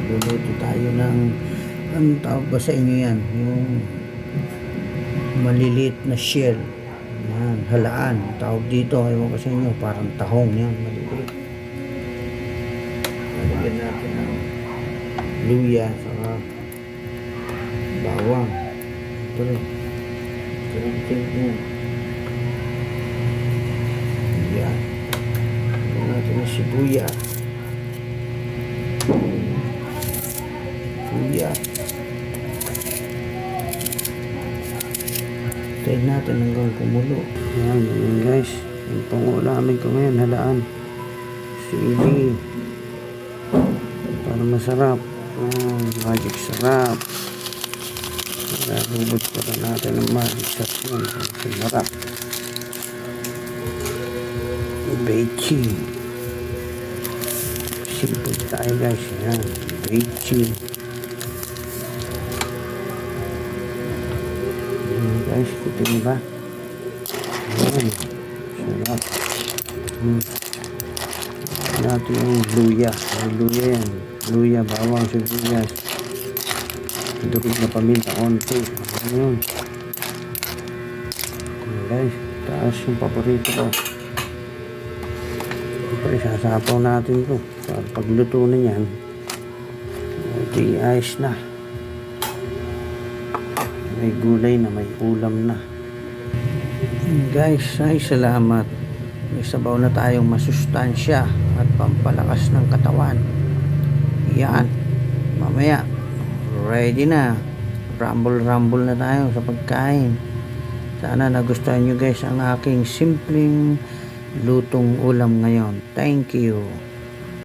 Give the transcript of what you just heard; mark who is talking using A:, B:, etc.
A: Luluto tayo ng, anong tawag ba sa inyo yan? Yung maliliit na shell. Yan, halaan. Tawag dito, ewan ko sa inyo, parang tahong yan, maliliit. Lalagyan natin ng luya, saka bawang. Ito rin. Ito yan. Yan. Lalagyan natin ng sibuyas. Tayo natin hanggang kumulo. Yan guys, yung pang-ulamin ko ngayon, halaan sili para masarap. Magic sarap. Hubot pa rin natin ng magic sarap. Sarap bechi. Simple tayo guys. Yan, bechi. Guys, ito nyo ba? Ayan, sarap. Natin yung luya. Luya yan. Luya, bawang, sibuyas. Durog na paminta, konti. Ayan. Guys, taas yung paborito ko. Siyempre, sasapaw natin ito. Para pagluto na yan, di ayos na. May gulay na, may ulam na. Guys, ay salamat. May sabaw na tayong masustansya at pampalakas ng katawan. Yan. Mamaya, ready na. Rumble na tayo sa pagkain. Sana nagustuhan nyo guys ang aking simpleng lutong ulam ngayon. Thank you.